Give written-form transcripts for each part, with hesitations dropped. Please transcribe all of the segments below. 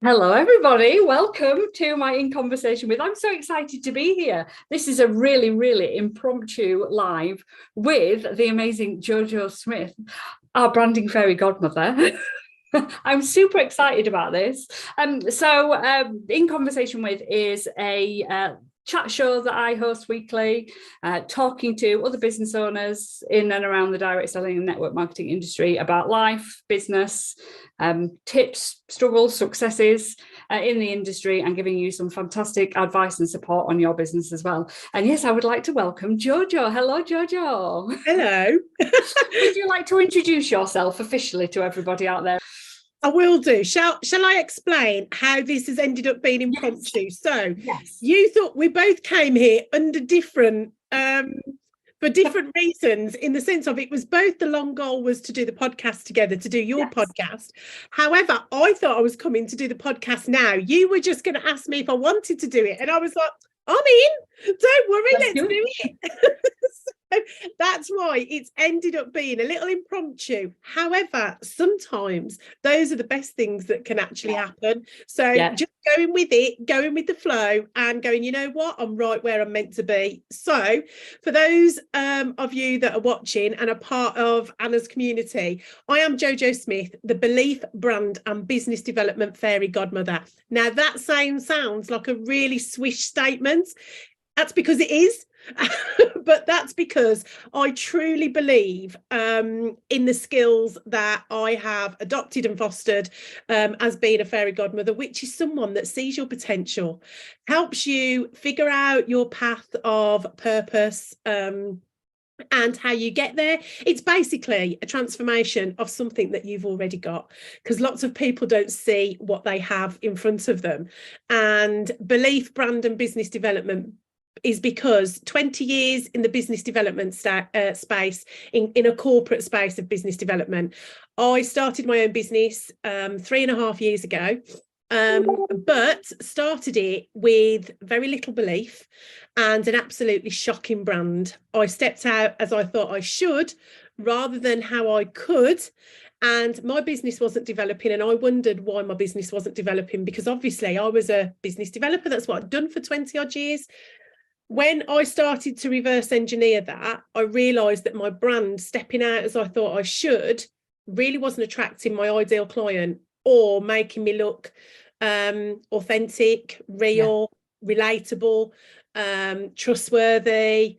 Hello, everybody. Welcome to my In Conversation with. I'm so excited to be here. This is a really, really impromptu live with the amazing Jojo Smith, our branding fairy godmother. I'm super excited about this. In Conversation with is a chat show that I host weekly, talking to other business owners in and around the direct selling and network marketing industry about life, business, tips, struggles, successes in the industry, and giving you some fantastic advice and support on your business as well. And yes, I would like to welcome Jojo. Hello, Jojo. Hello. Would you like to introduce yourself officially to everybody out there? I will do. Shall I explain how this has ended up being impromptu? Yes. So Yes. You thought we both came here under different for different reasons, in the sense of it was both the long goal was to do the podcast together, to do your podcast. However, I thought I was coming to do the podcast now. You were just going to ask me if I wanted to do it. And I was like, I'm in. Don't worry, let's do it. So that's why it's ended up being a little impromptu. However, sometimes those are the best things that can actually happen. So just going with it, going with the flow, and going, you know what, I'm right where I'm meant to be. So for those of you that are watching and are part of Anna's community, I am Jojo Smith, the Belief, Brand and Business Development Fairy Godmother. Now that sounds like a really swish statement. That's because it is. But that's because I truly believe in the skills that I have adopted and fostered as being a fairy godmother, which is someone that sees your potential, helps you figure out your path of purpose, and how you get there. It's basically a transformation of something that you've already got, because lots of people don't see what they have in front of them. And belief, brand and business development is because 20 years in the business development space, in a corporate space of business development. I started my own business 3.5 years ago, but started it with very little belief and an absolutely shocking brand. I stepped out as I thought I should, rather than how I could. And my business wasn't developing, and I wondered why my business wasn't developing, because obviously I was a business developer. That's what I'd done for 20 odd years. When I started to reverse engineer that, I realised that my brand, stepping out as I thought I should, really wasn't attracting my ideal client or making me look authentic, real, relatable, trustworthy.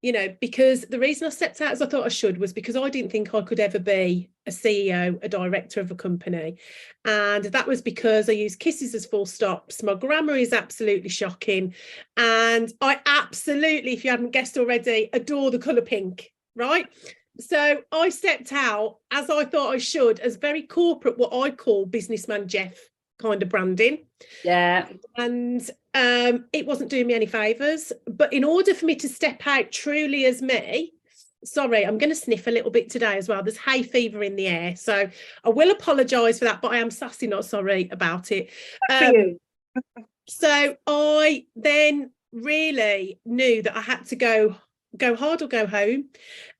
You know, because the reason I stepped out as I thought I should was because I didn't think I could ever be a CEO, a director of a company. And that was because I use kisses as full stops. My grammar is absolutely shocking. And I absolutely, if you hadn't guessed already, adore the colour pink, right? So I stepped out as I thought I should, as very corporate, what I call businessman Jeff kind of branding. And it wasn't doing me any favors. But in order for me to step out truly as me, sorry, I'm going to sniff a little bit today as well. There's hay fever in the air, so I will apologize for that, but I am sassy, not sorry about it. So I then really knew that I had to go hard or go home.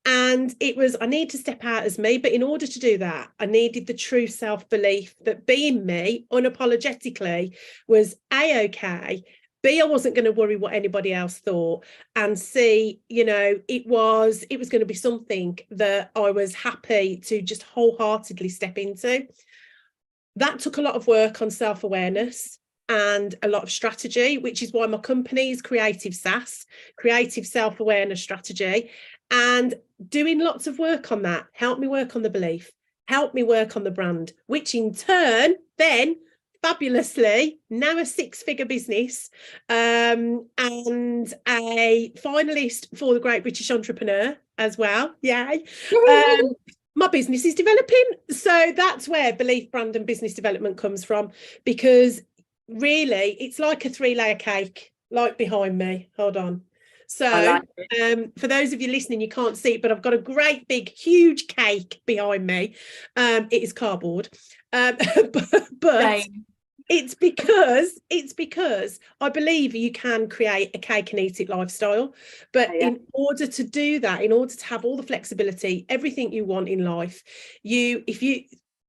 And it was, I need to step out as me. But in order to do that, I needed the true self-belief that being me unapologetically was A-okay. B, I wasn't going to worry what anybody else thought. And C, you know, it was going to be something that I was happy to just wholeheartedly step into. That took a lot of work on self-awareness and a lot of strategy, which is why my company is CreativSAS, Creative Self-Awareness Strategy. And doing lots of work on that helped me work on the belief, helped me work on the brand, which in turn then fabulously, now a 6-figure business, and a finalist for the Great British Entrepreneur as well. Yay. My business is developing. So that's where belief, brand and business development comes from, because really it's like a 3-layer cake, like behind me. Hold on. So for those of you listening, you can't see it, but I've got a great big huge cake behind me. It is cardboard, but it's because I believe you can create a cake and eat it lifestyle. But in order to do that, in order to have all the flexibility, everything you want in life,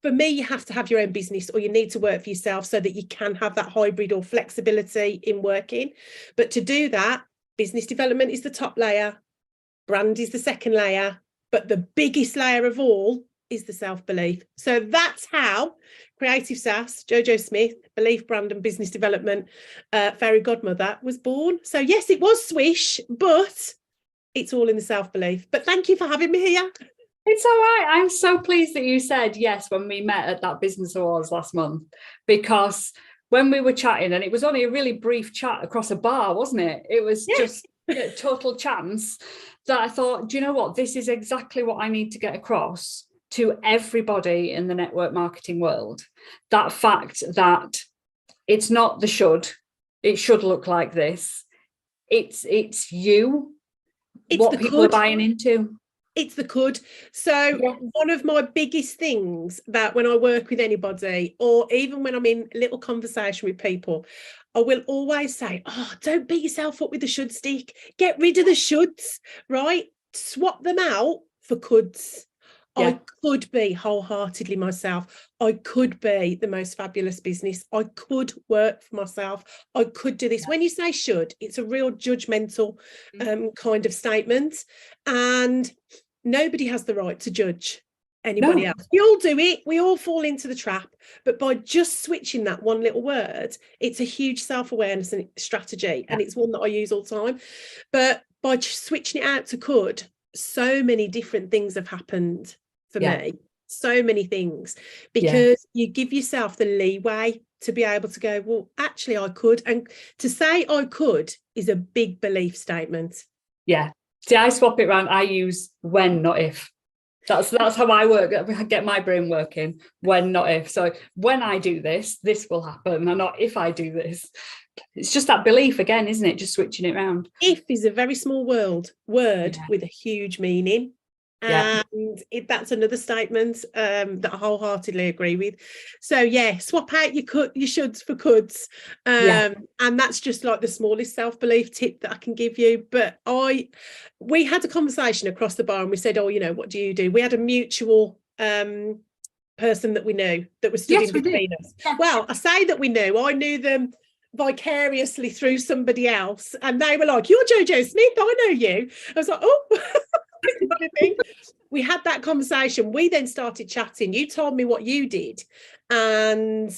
for me, you have to have your own business, or you need to work for yourself so that you can have that hybrid or flexibility in working. But to do that, business development is the top layer, brand is the second layer, but the biggest layer of all is the self-belief. So that's how CreativSAS, Jojo Smith, Belief, Brand and Business Development Fairy Godmother was born. So yes, it was swish, but it's all in the self-belief. But thank you for having me here. It's all right. I'm so pleased that you said yes when we met at that Business Awards last month, because when we were chatting, and it was only a really brief chat across a bar, wasn't it? It was just a total chance that I thought, do you know what? This is exactly what I need to get across to everybody in the network marketing world. That fact that it's not the should, it should look like this. It's you, it's what people are buying into. It's the could. So one of my biggest things that when I work with anybody, or even when I'm in a little conversation with people, I will always say, oh, don't beat yourself up with the should stick. Get rid of the shoulds, right? Swap them out for coulds. Yeah. I could be wholeheartedly myself. I could be the most fabulous business. I could work for myself. I could do this. Yeah. When you say should, it's a real judgmental kind of statement. And nobody has the right to judge anybody else. We all do it. We all fall into the trap. But by just switching that one little word, it's a huge self-awareness and strategy. And it's one that I use all the time. But by switching it out to could, so many different things have happened for me. So many things. Because you give yourself the leeway to be able to go, well, actually, I could. And to say I could is a big belief statement. Yeah. See, I swap it around. I use when, not if. That's how I work. I get my brain working. When, not if. So when I do this, this will happen, and not if I do this. It's just that belief again, isn't it? Just switching it around. If is a very small word with a huge meaning. And that's another statement that I wholeheartedly agree with. So swap out your shoulds for coulds. And that's just like the smallest self-belief tip that I can give you. But we had a conversation across the bar and we said, oh, you know, what do you do? We had a mutual person that we knew that was stood in between us. Well, I say that we knew. I knew them vicariously through somebody else, and they were like, you're Jojo Smith, I know you. I was like, oh. We had that conversation. We then started chatting. You told me what you did, and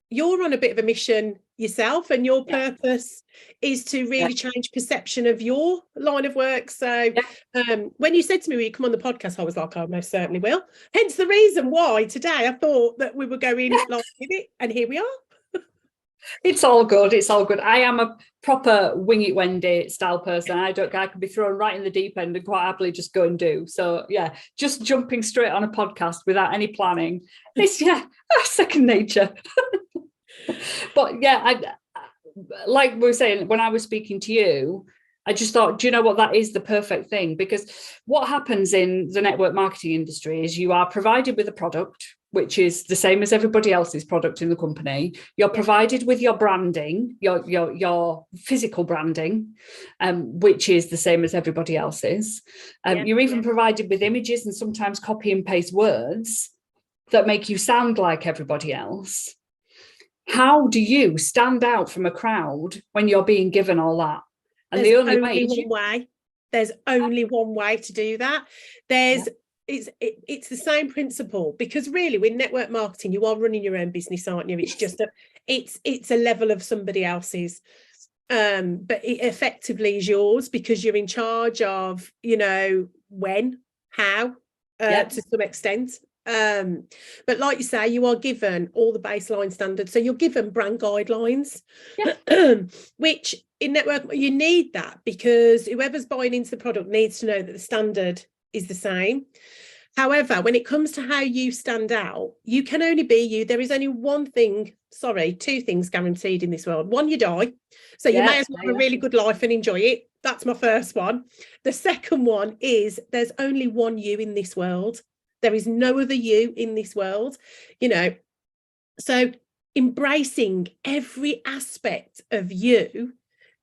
you're on a bit of a mission yourself, and your purpose is to really change perception of your line of work. So when you said to me, will you come on the podcast, I was like, I most certainly will. Hence the reason why today I thought that we were going live with it, and here we are. It's all good. It's all good. I am a proper wing it Wendy style person. I can be thrown right in the deep end and quite happily just go and do. So just jumping straight on a podcast without any planning. It's second nature. But like we were saying, when I was speaking to you, I just thought, do you know what, that is the perfect thing, because what happens in the network marketing industry is you are provided with a product, which is the same as everybody else's product in the company. You're provided with your branding, your physical branding, which is the same as everybody else's. You're even provided with images and sometimes copy and paste words that make you sound like everybody else. How do you stand out from a crowd when you're being given all that? And There's only one way to do that. It's the same principle, because really with network marketing, you are running your own business, aren't you? It's just it's a level of somebody else's, but it effectively is yours, because you're in charge of, you know, when, how, to some extent. But like you say, you are given all the baseline standards. So you're given brand guidelines, which in network, you need that, because whoever's buying into the product needs to know that the standard is the same. However, when it comes to how you stand out, you can only be you. There is only two things guaranteed in this world. One, you die. So you may as well have a really good life and enjoy it. That's my first one. The second one is there's only one you in this world. There is no other you in this world, you know. So embracing every aspect of you,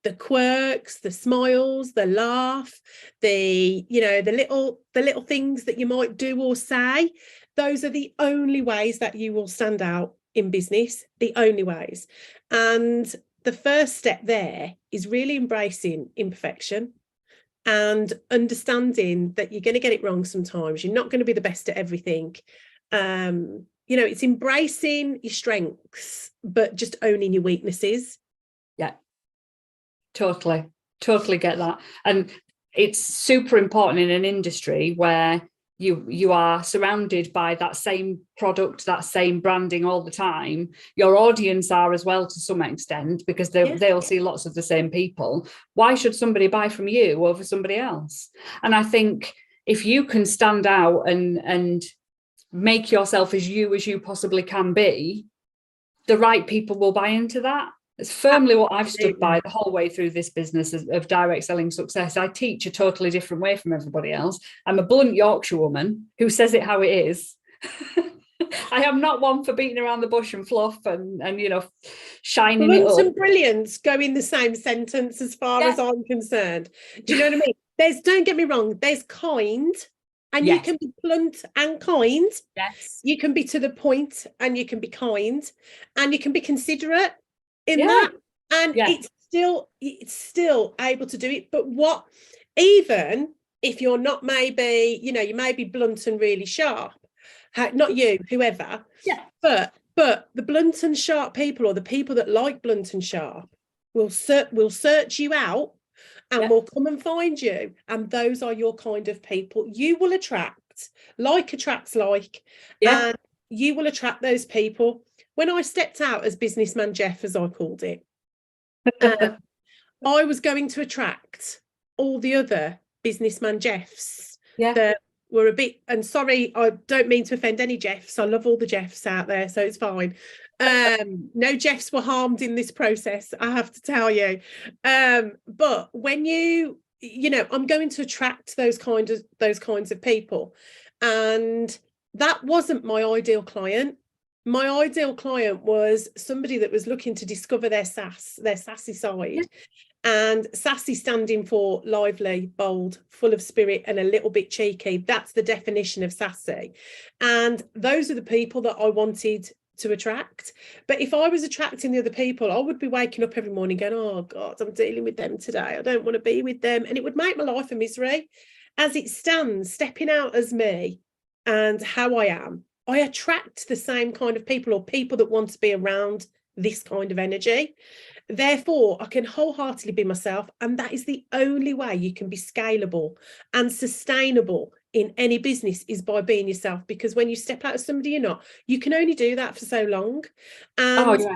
the quirks, the smiles, the laugh, the little things that you might do or say, those are the only ways that you will stand out in business, the only ways. And the first step there is really embracing imperfection and understanding that you're going to get it wrong sometimes. You're not going to be the best at everything. It's embracing your strengths, but just owning your weaknesses. Yeah, totally get that. And it's super important in an industry where you are surrounded by that same product, that same branding all the time. Your audience are as well to some extent, because they'll see lots of the same people. Why should somebody buy from you over somebody else? And I think if you can stand out and make yourself as you possibly can be, the right people will buy into that. It's firmly what I've stood by the whole way through this business of direct selling success. I teach a totally different way from everybody else. I'm a blunt Yorkshire woman who says it how it is. I am not one for beating around the bush and fluff and shining it up. Blunt and brilliance go in the same sentence as far as I'm concerned. Do you know what I mean? Don't get me wrong, there's kind, and you can be blunt and kind. Yes. You can be to the point and you can be kind, and you can be considerate in that, and it's still able to do it. But even if you're not, maybe you may be blunt and really sharp, not you, whoever, but the blunt and sharp people, or the people that like blunt and sharp, will search you out and will come and find you, and those are your kind of people. You will attract attracts like, and you will attract those people. When I stepped out as businessman Jeff, as I called it, I was going to attract all the other businessman Jeffs that were a bit, and sorry, I don't mean to offend any Jeffs. I love all the Jeffs out there, so it's fine. No Jeffs were harmed in this process, I have to tell you. But when I'm going to attract those kinds of people, and that wasn't my ideal client. My ideal client was somebody that was looking to discover their sassy side. And sassy standing for lively, bold, full of spirit, and a little bit cheeky. That's the definition of sassy. And those are the people that I wanted to attract. But if I was attracting the other people, I would be waking up every morning going, oh God, I'm dealing with them today. I don't want to be with them. And it would make my life a misery. As it stands, stepping out as me and how I am, I attract the same kind of people, or people that want to be around this kind of energy. Therefore, I can wholeheartedly be myself, and that is the only way you can be scalable and sustainable in any business, is by being yourself. Because when you step out as somebody you're not, you can only do that for so long, and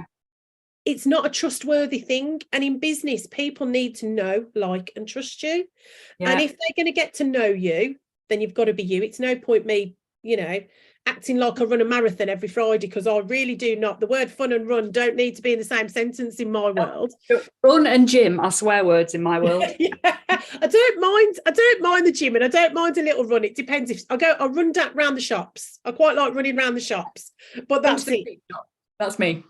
it's not a trustworthy thing. And in business, people need to know, like, and trust you. And if they're going to get to know you, then you've got to be you. It's no point me, acting like I run a marathon every Friday, because I really do not. The word fun and run don't need to be in the same sentence in my world. Run and gym are swear words in my world. I don't mind the gym, and I don't mind a little run. It depends. If I run around the shops. I quite like running around the shops, but that's it. That's me.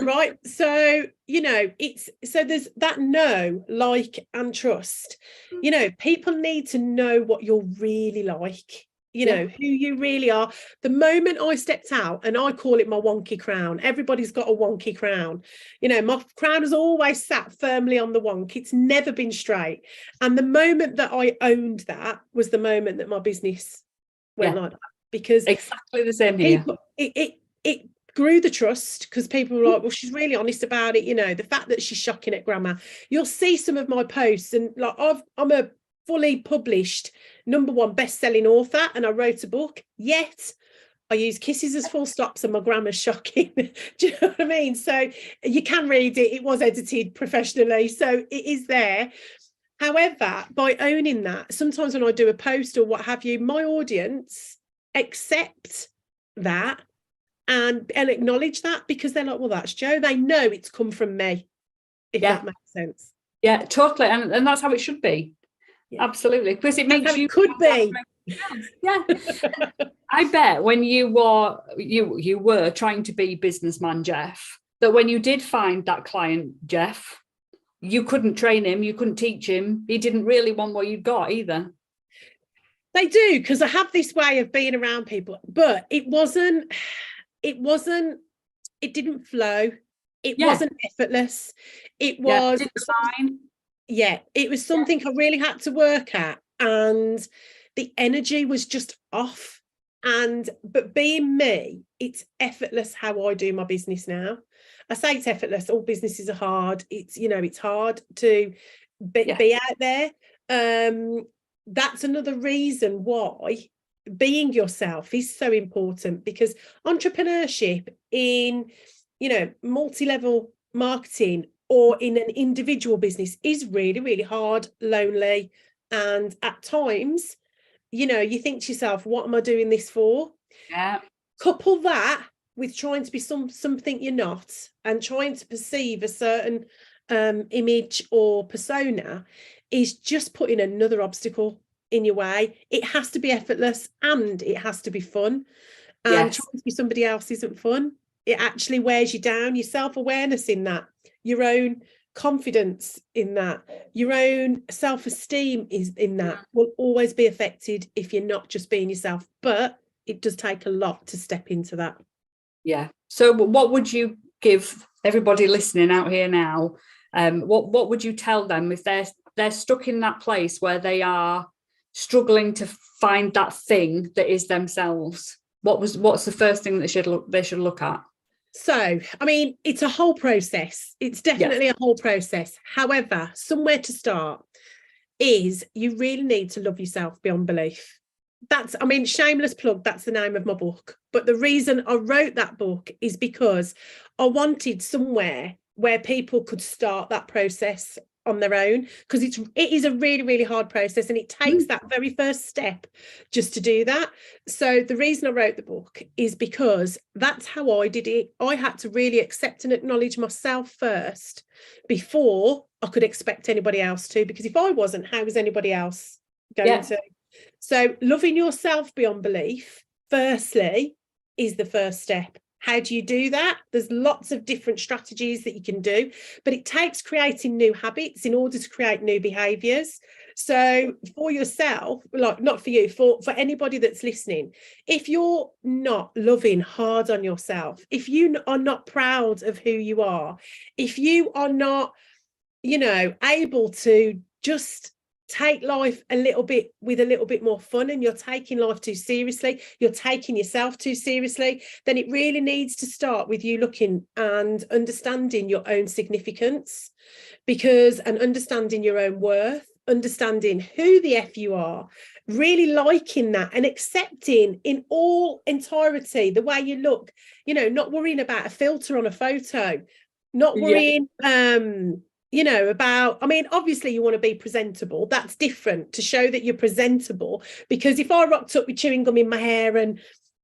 Right. So, there's that know, like, and trust. People need to know what you're really like. Who you really are. The moment I stepped out, and I call it my wonky crown. Everybody's got a wonky crown. My crown has always sat firmly on the wonk. It's never been straight. And the moment that I owned that was the moment that my business went like that. Because exactly the same here. It grew the trust, because people were like, well, she's really honest about it. The fact that she's shocking at grammar. You'll see some of my posts, and like I'm a fully published #1 best selling author, and I wrote a book, yet I use kisses as full stops and my grammar's shocking. Do you know what I mean? So you can read it. It was edited professionally, so it is there. However, by owning that, sometimes when I do a post or what have you, my audience accept that and acknowledge that, because they're like, well, that's Jo. They know it's come from me, if that makes sense. Yeah, totally. And that's how it should be. Absolutely, because it makes you could be. I bet when you were trying to be businessman Jeff, that when you did find that client Jeff, you couldn't train him, you couldn't teach him. He didn't really want what you'd got either. They do, because I have this way of being around people, but it didn't flow. It wasn't effortless. It was, fine. It was something I really had to work at, and the energy was just off. But being me, it's effortless how I do my business now. I say it's effortless. All businesses are hard. It's hard to be out there. That's another reason why being yourself is so important, because entrepreneurship in, multi-level marketing or in an individual business is really, really hard, lonely. And at times, you think to yourself, what am I doing this for? Yeah. Couple that with trying to be something you're not, and trying to perceive a certain image or persona, is just putting another obstacle in your way. It has to be effortless, and it has to be fun. And trying to be somebody else isn't fun. It actually wears you down. Your self-awareness in that, your own confidence in that, your own self-esteem is in that, will always be affected if you're not just being yourself. But it does take a lot to step into that. Yeah. So what would you give everybody listening out here now? What would you tell them if they're stuck in that place where they are struggling to find that thing that is themselves? What's the first thing that they should look at? So, I mean, it's a whole process. It's definitely a whole process. However, somewhere to start is you really need to love yourself beyond belief. Shameless plug, that's the name of my book. But the reason I wrote that book is because I wanted somewhere where people could start that process on their own, because it is a really, really hard process, and it takes that very first step just to do that. So the reason I wrote the book is because that's how I did it. I had to really accept and acknowledge myself first before I could expect anybody else to, because if I wasn't, how was anybody else going to? So loving yourself beyond belief, firstly, is the first step. How do you do that? There's lots of different strategies that you can do, but it takes creating new habits in order to create new behaviors. So for yourself, like, not for you, for anybody that's listening, if you're not loving hard on yourself, if you are not proud of who you are, if you are not, able to just take life with a little bit more fun, and you're taking life too seriously, you're taking yourself too seriously, then it really needs to start with you looking and understanding your own significance, and understanding your own worth, understanding who the F you are, really liking that and accepting in all entirety the way you look, not worrying about a filter on a photo, not worrying about, obviously you want to be presentable. That's different, to show that you're presentable, because if I rocked up with chewing gum in my hair and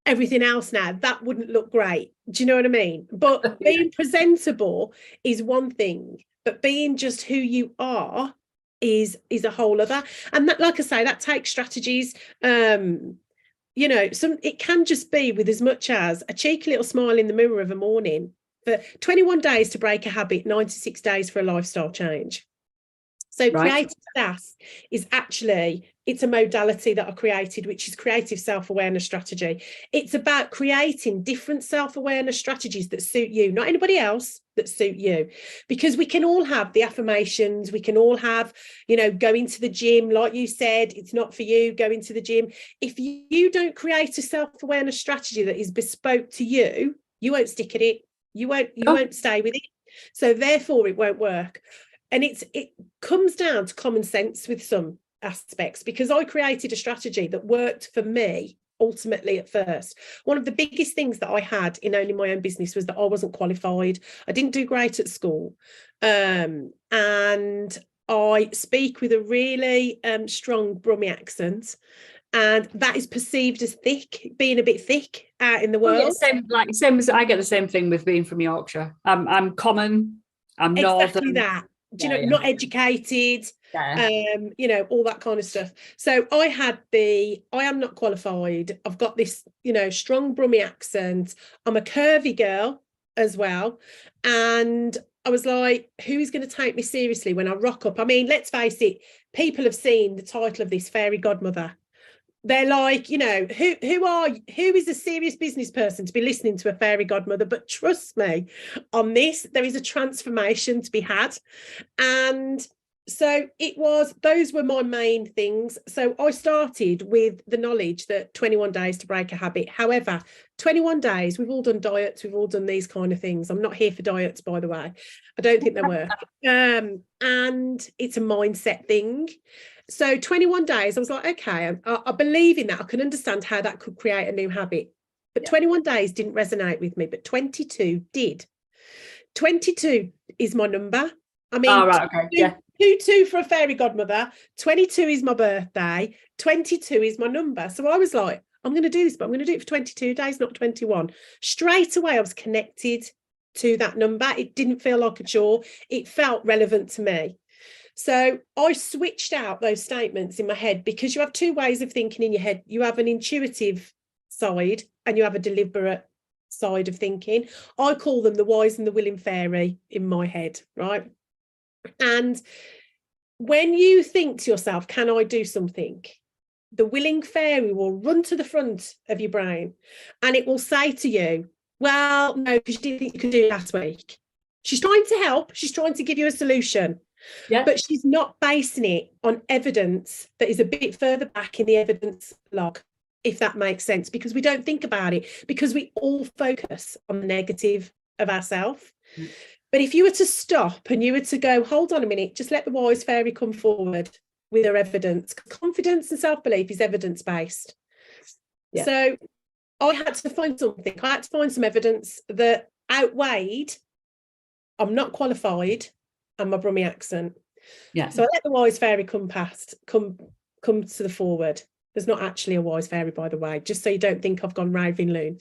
everything else now, that wouldn't look great. Do you know what I mean? But being presentable is one thing, but being just who you are is a whole other. And that, like I say, that takes strategies. It can just be with as much as a cheeky little smile in the mirror of a morning. For 21 days to break a habit, 96 days for a lifestyle change. So CreativSAS is actually, it's a modality that I created, which is creative self-awareness strategy. It's about creating different self-awareness strategies that suit you, not anybody else, that suit you. Because we can all have the affirmations, we can all have, going to the gym, like you said, it's not for you, going to the gym. If you don't create a self-awareness strategy that is bespoke to you, you won't stick at it. You won't stay with it. So therefore it won't work. And it comes down to common sense with some aspects, because I created a strategy that worked for me ultimately at first. One of the biggest things that I had in owning my own business was that I wasn't qualified. I didn't do great at school. And I speak with a really strong Brummie accent. And that is perceived as being a bit thick out in the world. Same as I get the same thing with being from Yorkshire. I'm common. I'm exactly northern. That. Not educated. All that kind of stuff. So I am not qualified. I've got this, strong Brummie accent. I'm a curvy girl as well. And I was like, who is going to take me seriously when I rock up? Let's face it, people have seen the title of this, Fairy Godmother. They're like, you know, who is a serious business person to be listening to a fairy godmother? But trust me, on this, there is a transformation to be had. And so those were my main things. So I started with the knowledge that 21 days to break a habit. However, 21 days, we've all done diets, we've all done these kind of things. I'm not here for diets, by the way. I don't think they work. And it's a mindset thing. So 21 days, I was like, okay, I believe in that. I can understand how that could create a new habit. But 21 days didn't resonate with me, but 22 did. 22 is my number. I mean, right, okay. 22 for a fairy godmother, 22 is my birthday, 22 is my number. So I was like, I'm going to do this, but I'm going to do it for 22 days, not 21. Straight away, I was connected to that number. It didn't feel like a chore. It felt relevant to me. So I switched out those statements in my head, because you have two ways of thinking in your head. You have an intuitive side and you have a deliberate side of thinking. I call them the wise and the willing fairy in my head, right? And when you think to yourself, can I do something? The willing fairy will run to the front of your brain and it will say to you, well, no, because you didn't think you could do it last week. She's trying to help. She's trying to give you a solution. Yeah. But she's not basing it on evidence that is a bit further back in the evidence log, if that makes sense, because we don't think about it, because we all focus on the negative of ourselves. Mm. But if you were to stop and you were to go, hold on a minute, just let the wise fairy come forward with her evidence. Confidence and self-belief is evidence-based. Yeah. So I had to find something. I had to find some evidence that outweighed, I'm not qualified, and my Brummie accent. Yeah. So I let the wise fairy come to the forward. There's not actually a wise fairy, by the way, just so you don't think I've gone raving loon.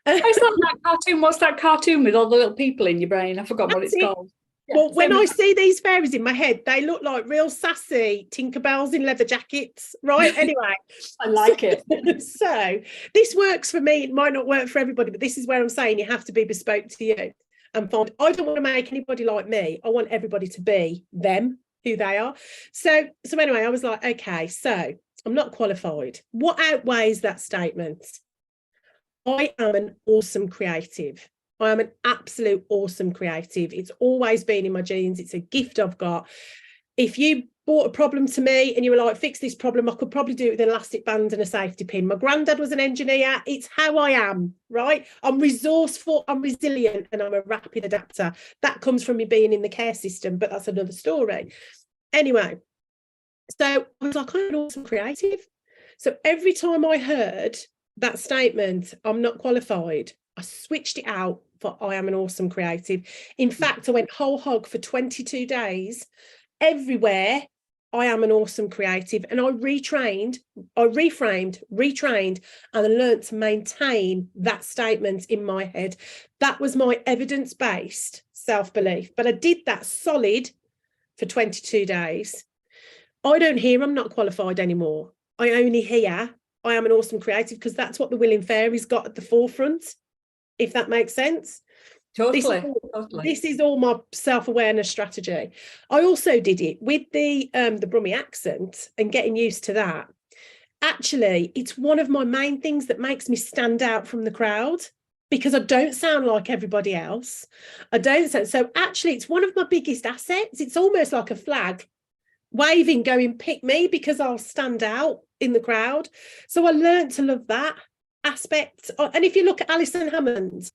It's not that cartoon. What's that cartoon with all the little people in your brain? I forgot what it's called. Yeah, well, when I see these fairies in my head, they look like real sassy Tinkerbells in leather jackets, right? Anyway. I like it. So this works for me. It might not work for everybody, but this is where I'm saying you have to be bespoke to you. And find, I don't want to make anybody like me. I want everybody to be them, who they are. So anyway, I was like, okay, so I'm not qualified. What outweighs that statement? I am an awesome creative. I am an absolute awesome creative. It's always been in my genes. It's a gift I've got. If you brought a problem to me and you were like, fix this problem, I could probably do it with an elastic band and a safety pin. My granddad was an engineer. It's how I am, right? I'm resourceful, I'm resilient, and I'm a rapid adapter. That comes from me being in the care system, but that's another story. Anyway, so I was like, I'm an awesome creative. So every time I heard that statement, I'm not qualified, I switched it out for I am an awesome creative. In fact, I went whole hog for 22 days. Everywhere, I am an awesome creative. And I reframed, retrained, and I learned to maintain that statement in my head. That was my evidence-based self-belief. But I did that solid for 22 days. I don't hear I'm not qualified anymore. I only hear I am an awesome creative, because that's what the willing fairies got at the forefront, if that makes sense. Totally. This is all my self-awareness strategy. I also did it with the Brummie accent and getting used to that. Actually, it's one of my main things that makes me stand out from the crowd, because I don't sound like everybody else. So actually, it's one of my biggest assets. It's almost like a flag waving, going, pick me, because I'll stand out in the crowd. So I learned to love that aspect. And if you look at Alison Hammond,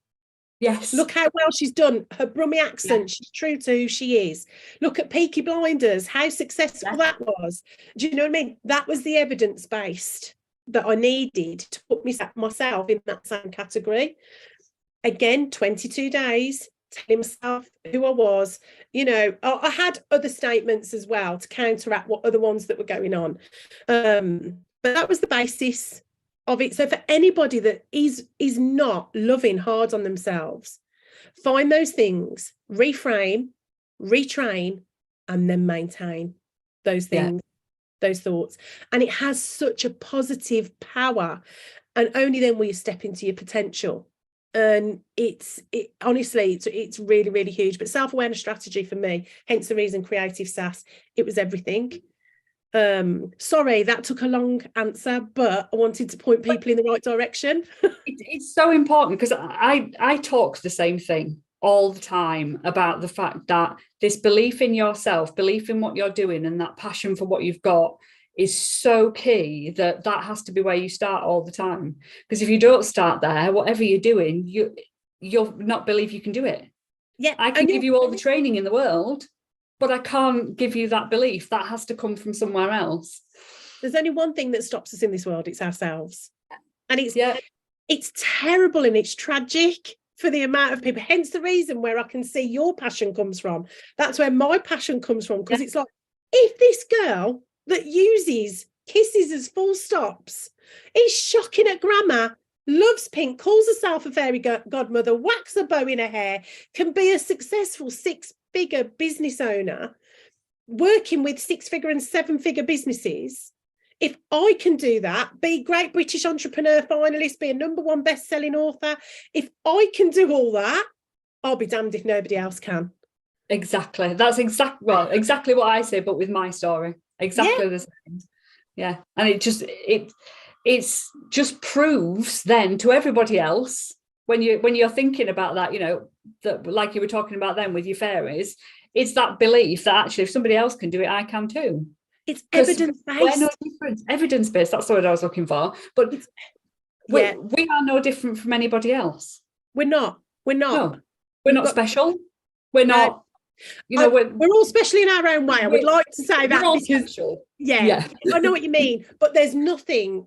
yes, look how well she's done. Her Brummie accent, she's true to who she is. Look at Peaky Blinders, how successful that was. Do you know what I mean? That was the evidence-based that I needed to put myself in that same category. Again, 22 days, telling myself who I was. You know, I had other statements as well to counteract what other ones that were going on. But that was the basis of it. So for anybody that is not loving hard on themselves, find those things, reframe, retrain, and then maintain those things, those thoughts. And it has such a positive power. And only then will you step into your potential. And honestly, it's really, really huge. But self-awareness strategy for me, hence the reason CreativSAS, it was everything. Sorry, that took a long answer, but I wanted to point people in the right direction. It's so important, because I talk the same thing all the time about the fact that this belief in yourself, belief in what you're doing, and that passion for what you've got is so key, that has to be where you start all the time. Because if you don't start there, whatever you're doing, you'll not believe you can do it. Yeah, I can give you all the training in the world, but I can't give you that belief. That has to come from somewhere else. There's only one thing that stops us in this world. It's ourselves. And it's terrible, and it's tragic for the amount of people. Hence the reason where I can see your passion comes from. That's where my passion comes from. Because it's like, if this girl that uses kisses as full stops is shocking at grammar, loves pink, calls herself a fairy godmother, whacks a bow in her hair, can be a successful 6-figure business owner, working with 6-figure and 7-figure businesses. If I can do that, be Great British Entrepreneur finalist, be a No.1 Best Selling Author, if I can do all that, I'll be damned if nobody else can. Exactly. That's exactly what I say, but with my story. Exactly the same. Yeah. And it just proves then to everybody else, when you're thinking about that, that, like you were talking about then with your fairies, it's that belief that actually if somebody else can do it, I can too. It's evidence-based. We're no different. Evidence-based, that's the word I was looking for. But we are no different from anybody else. We're not. No, we're not special. We're not. We're all special in our own way. I would like to say that, because special. I know what you mean, but there's nothing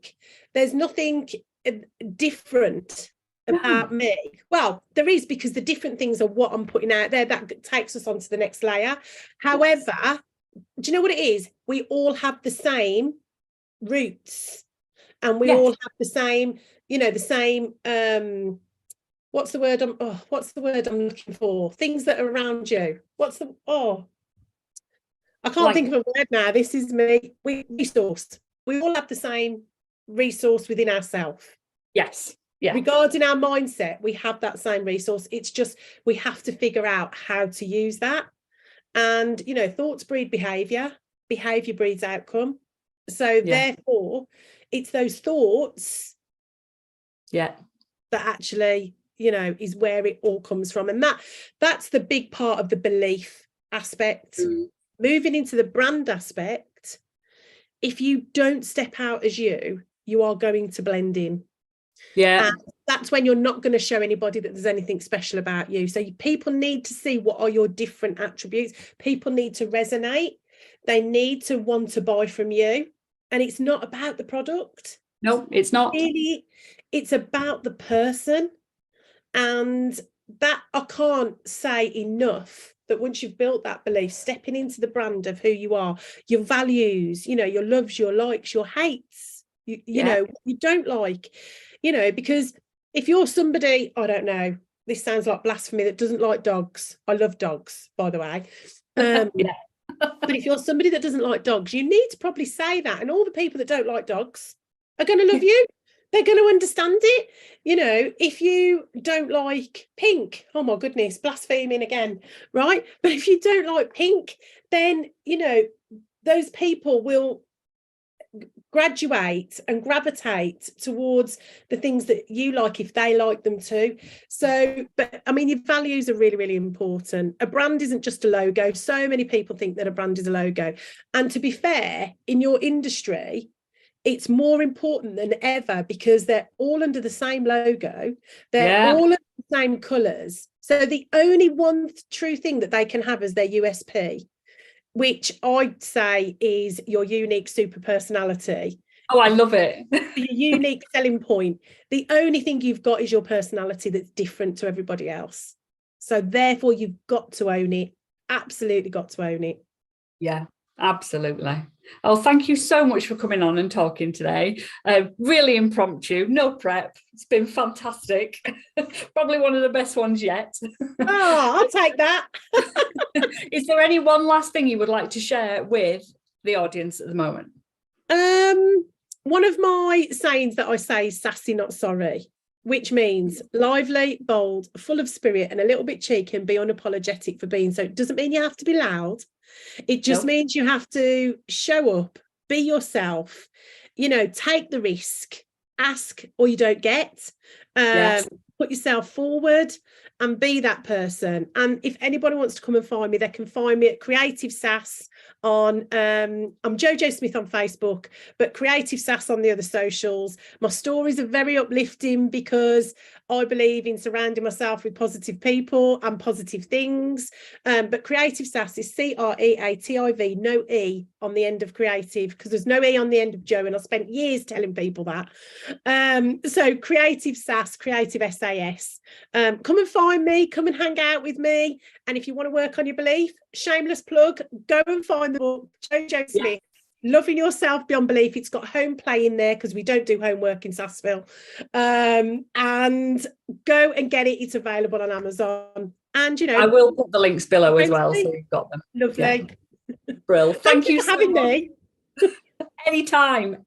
different about me. Well, there is, because the different things are what I'm putting out there. That takes us on to the next layer. However, do you know what it is? We all have the same roots, and we all have the same, what's the word I'm looking for? Things that are around you. I can't think of a word now. This is me. We resourced. We all have the same resource within ourselves. Yes. Yeah. Regarding our mindset, we have that same resource. It's just we have to figure out how to use that. And, thoughts breed behavior. Behavior breeds outcome. So therefore, it's those thoughts that actually, is where it all comes from. And that's the big part of the belief aspect. Moving into the brand aspect, if you don't step out as you are going to blend in. Yeah. And that's when you're not going to show anybody that there's anything special about you. So people need to see what are your different attributes. People need to resonate. They need to want to buy from you. And it's not about the product. No, it's not. Really, it's about the person. And that I can't say enough, that once you've built that belief, stepping into the brand of who you are, your values, your loves, your likes, your hates, you know, you don't like, because if you're somebody, I don't know, this sounds like blasphemy, that doesn't like dogs. I love dogs, by the way. But if you're somebody that doesn't like dogs, you need to probably say that. And all the people that don't like dogs are going to love you. They're going to understand it. If you don't like pink, oh my goodness, blaspheming again, right? But if you don't like pink, then, those people will graduate and gravitate towards the things that you like if they like them too. So, but I mean, your values are really, really important. A brand isn't just a logo. So many people think that a brand is a logo. And to be fair, in your industry, it's more important than ever, because they're all under the same logo. They're all under the same colours. So the only one true thing that they can have as their USP, which I'd say is your unique super personality. Oh, I love it. Your unique selling point. The only thing you've got is your personality that's different to everybody else. So therefore, you've got to own it. Absolutely got to own it. Yeah, absolutely. Oh, thank you so much for coming on and talking today. Really impromptu, no prep. It's been fantastic. Probably one of the best ones yet. Oh, I'll take that. Is there any one last thing you would like to share with the audience at the moment? One of my sayings that I say is sassy, not sorry, which means lively, bold, full of spirit, and a little bit cheeky, and be unapologetic for being so. It doesn't mean you have to be loud. It just means you have to show up be yourself, take the risk, ask or you don't get, put yourself forward and be that person. And if anybody wants to come and find me, they can find me at CreativSAS on I'm Jojo Smith on Facebook, but CreativSAS on the other socials. My stories are very uplifting because I believe in surrounding myself with positive people and positive things. But CreativSAS is CREATIV, no E on the end of creative, because there's no E on the end of Joe, and I spent years telling people that. So CreativSAS, Creative SAS. Come and find me, come and hang out with me. And if you want to work on your belief, shameless plug, go and find the book, Jojo Smith. Loving Yourself Beyond Belief. It's got home play in there because we don't do homework in Sassville. And go and get it. It's available on Amazon. And I will put the links below as well, so you've got them. Lovely. Yeah. Brill. Thank you for having me. Anytime.